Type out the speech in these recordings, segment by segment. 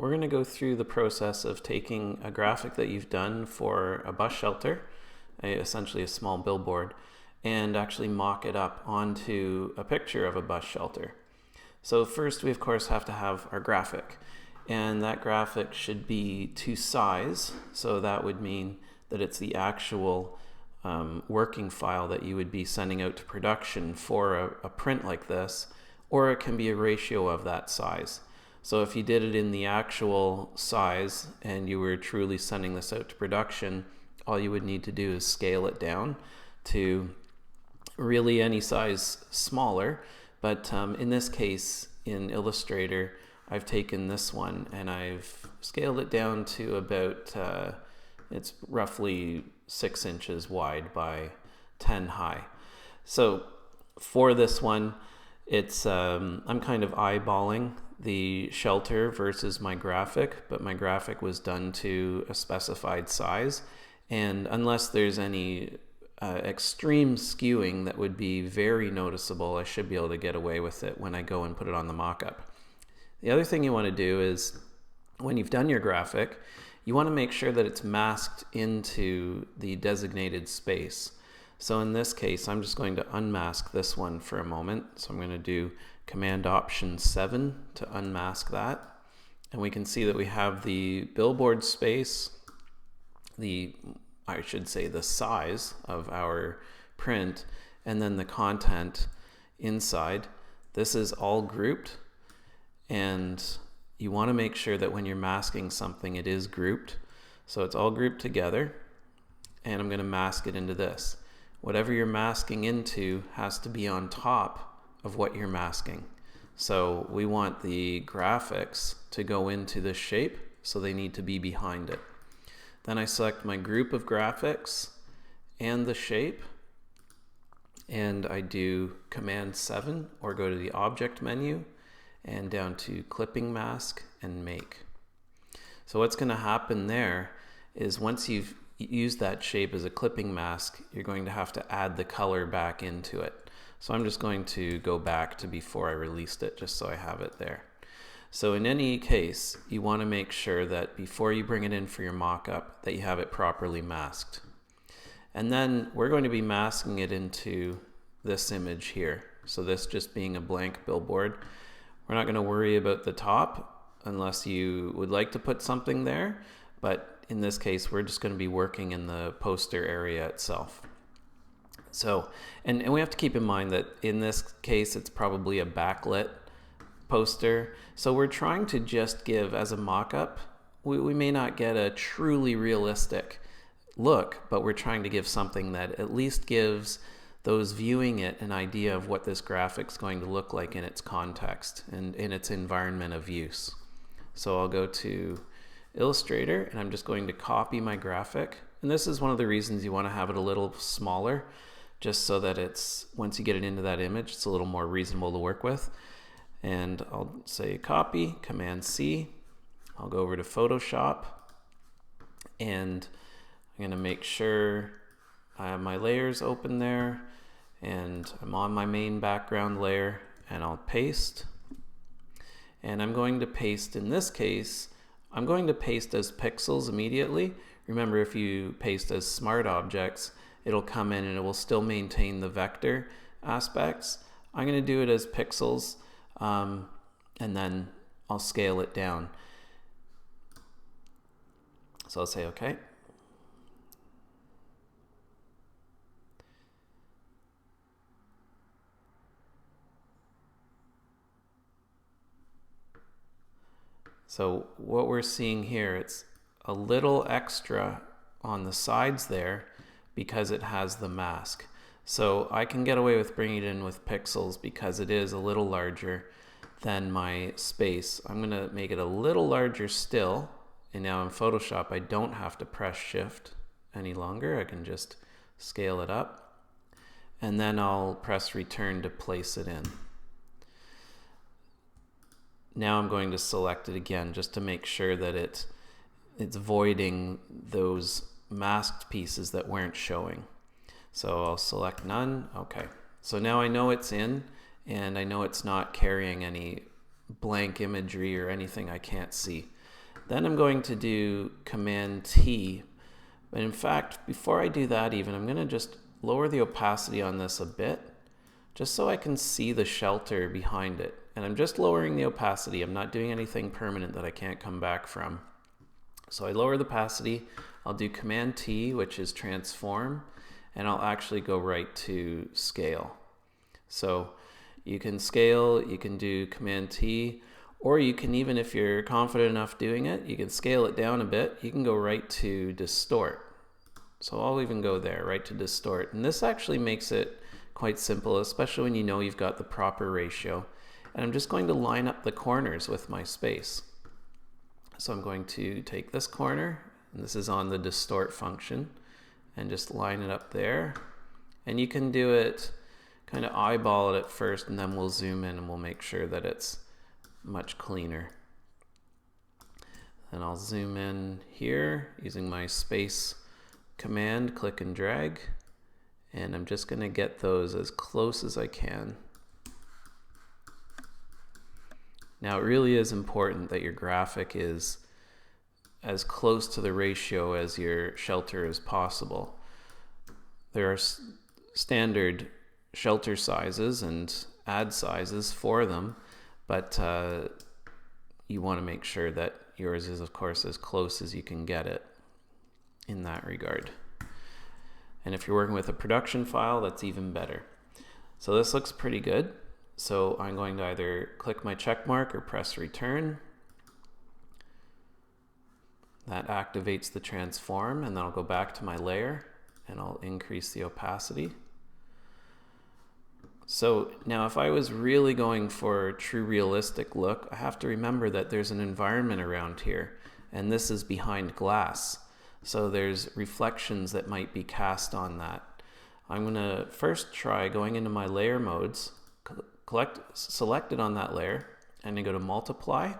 We're going to go through the process of taking a graphic that you've done for a bus shelter, essentially a small billboard, and actually mock it up onto a picture of a bus shelter. So first we of course have to have our graphic, and that graphic should be to size, so that would mean that it's the actual working file that you would be sending out to production for a print like this, or it can be a ratio of that size. So if you did it in the actual size and you were truly sending this out to production, all you would need to do is scale it down to really any size smaller. But in this case, in Illustrator, I've taken this one and I've scaled it down to about, it's roughly 6 inches wide by 10 high. So for this one, it's I'm kind of eyeballing the shelter versus my graphic, but my graphic was done to a specified size, and unless there's any extreme skewing that would be very noticeable, I should be able to get away with it when I go and put it on the mock-up. The other thing you want to do is, when you've done your graphic, you want to make sure that it's masked into the designated space. So in this case, I'm just going to unmask this one for a moment. So I'm going to do Command Option 7 to unmask that. And we can see that we have the billboard space, I should say the size of our print, and then the content inside. This is all grouped, and you want to make sure that when you're masking something, it is grouped. So it's all grouped together, and I'm going to mask it into this. Whatever you're masking into has to be on top of what you're masking. So we want the graphics to go into this shape, so they need to be behind it. Then I select my group of graphics and the shape, and I do Command 7 or go to the Object menu and down to Clipping Mask and Make. So what's going to happen there is once you've used that shape as a clipping mask, you're going to have to add the color back into it. So I'm just going to go back to before I released it, just so I have it there. So in any case, you want to make sure that before you bring it in for your mock-up, that you have it properly masked. And then we're going to be masking it into this image here. So this just being a blank billboard. We're not going to worry about the top unless you would like to put something there, but in this case, we're just going to be working in the poster area itself. So, and we have to keep in mind that in this case, it's probably a backlit poster. So we're trying to just give, as a mock-up, we may not get a truly realistic look, but we're trying to give something that at least gives those viewing it an idea of what this graphic's going to look like in its context and in its environment of use. So I'll go to Illustrator, and I'm just going to copy my graphic. And this is one of the reasons you want to have it a little smaller, just so that it's, once you get it into that image, it's a little more reasonable to work with. And I'll say copy, Command C. I'll go over to Photoshop, and I'm going to make sure I have my layers open there, and I'm on my main background layer, and I'll paste. And I'm going to paste, in this case, I'm going to paste as pixels immediately. Remember, if you paste as smart objects, it'll come in and it will still maintain the vector aspects. I'm going to do it as pixels, and then I'll scale it down. So I'll say OK. So what we're seeing here, it's a little extra on the sides there because it has the mask. So I can get away with bringing it in with pixels because it is a little larger than my space. I'm going to make it a little larger still. And now in Photoshop, I don't have to press Shift any longer. I can just scale it up. And then I'll press Return to place it in. Now I'm going to select it again just to make sure that it's voiding those masked pieces that weren't showing. So I'll select none. Okay. So now I know it's in, and I know it's not carrying any blank imagery or anything I can't see. Then I'm going to do Command T. But in fact, before I do that even, I'm going to just lower the opacity on this a bit, just so I can see the shelter behind it. And I'm just lowering the opacity. I'm not doing anything permanent that I can't come back from. So I lower the opacity. I'll do Command T, which is transform, and I'll actually go right to scale. So you can scale, you can do Command T, or you can, even if you're confident enough doing it, you can scale it down a bit. You can go right to distort. So I'll even go there, right to distort. And this actually makes it quite simple, especially when you know you've got the proper ratio. And I'm just going to line up the corners with my space. So I'm going to take this corner, and this is on the distort function, and just line it up there. And you can do it, kind of eyeball it at first, and then we'll zoom in and we'll make sure that it's much cleaner. And I'll zoom in here using my space command, click and drag, and I'm just going to get those as close as I can. Now it really is important that your graphic is as close to the ratio as your shelter as possible. There are standard shelter sizes and add sizes for them, but you want to make sure that yours is, of course, as close as you can get it in that regard. And if you're working with a production file, that's even better. So this looks pretty good. So I'm going to either click my check mark or press return. That activates the transform, and then I'll go back to my layer and I'll increase the opacity. So now if I was really going for a true realistic look, I have to remember that there's an environment around here, and this is behind glass. So there's reflections that might be cast on that. I'm going to first try going into my layer modes, select it on that layer, and then go to multiply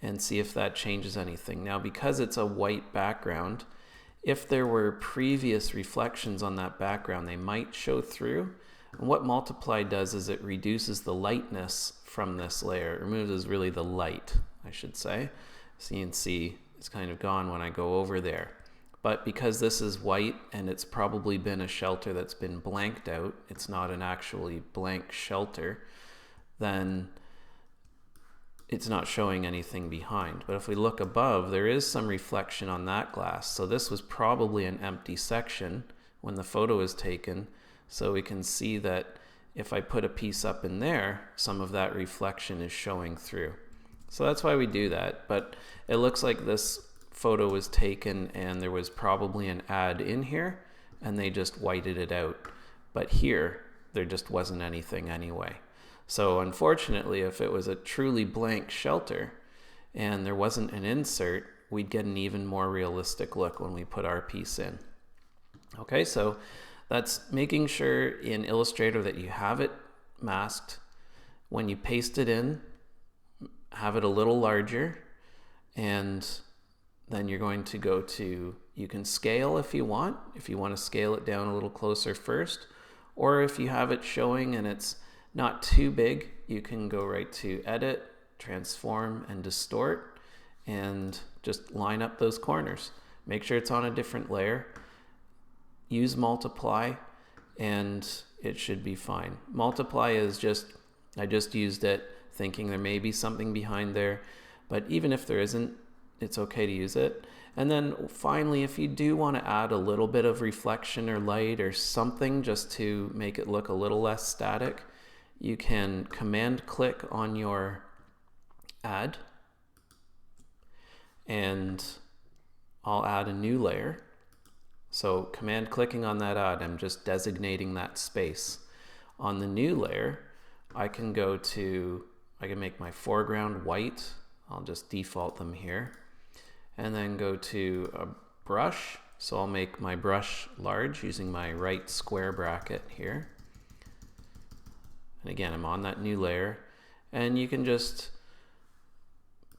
and see if that changes anything. Now, because it's a white background, if there were previous reflections on that background, they might show through. And what multiply does is it reduces the lightness from this layer. It removes really the light, I should say. So you can see it's kind of gone when I go over there. But because this is white and it's probably been a shelter that's been blanked out, it's not an actually blank shelter, then it's not showing anything behind. But if we look above, there is some reflection on that glass. So this was probably an empty section when the photo was taken. So we can see that if I put a piece up in there, some of that reflection is showing through. So that's why we do that. But it looks like this photo was taken and there was probably an ad in here and they just whited it out. But here, there just wasn't anything anyway. So unfortunately, if it was a truly blank shelter and there wasn't an insert, we'd get an even more realistic look when we put our piece in. Okay, so that's making sure in Illustrator that you have it masked. When you paste it in, have it a little larger, and then you're going to go to, you can scale if you want to scale it down a little closer first, or if you have it showing and it's not too big, you can go right to edit, transform, and distort, and just line up those corners. Make sure it's on a different layer. Use multiply, and it should be fine. Multiply is just, I just used it thinking there may be something behind there, but even if there isn't, it's okay to use it. And then finally, if you do want to add a little bit of reflection or light or something just to make it look a little less static, you can command click on your add, and I'll add a new layer. So command clicking on that add, I'm just designating that space. On the new layer, I can make my foreground white. I'll just default them here. And then go to a brush. So I'll make my brush large using my right square bracket here. And again, I'm on that new layer. And you can just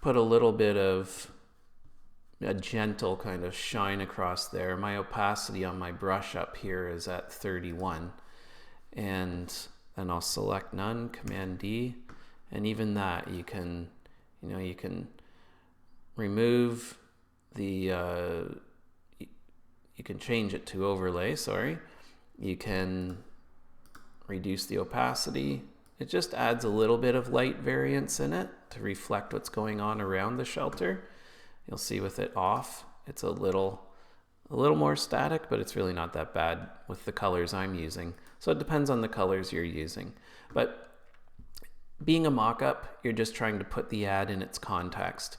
put a little bit of a gentle kind of shine across there. My opacity on my brush up here is at 31. And then I'll select none, Command D. And even that, you can remove the, you can change it to overlay, sorry. You can reduce the opacity. It just adds a little bit of light variance in it to reflect what's going on around the shelter. You'll see with it off, it's a little more static, but it's really not that bad with the colors I'm using. So it depends on the colors you're using. But being a mock-up, you're just trying to put the ad in its context.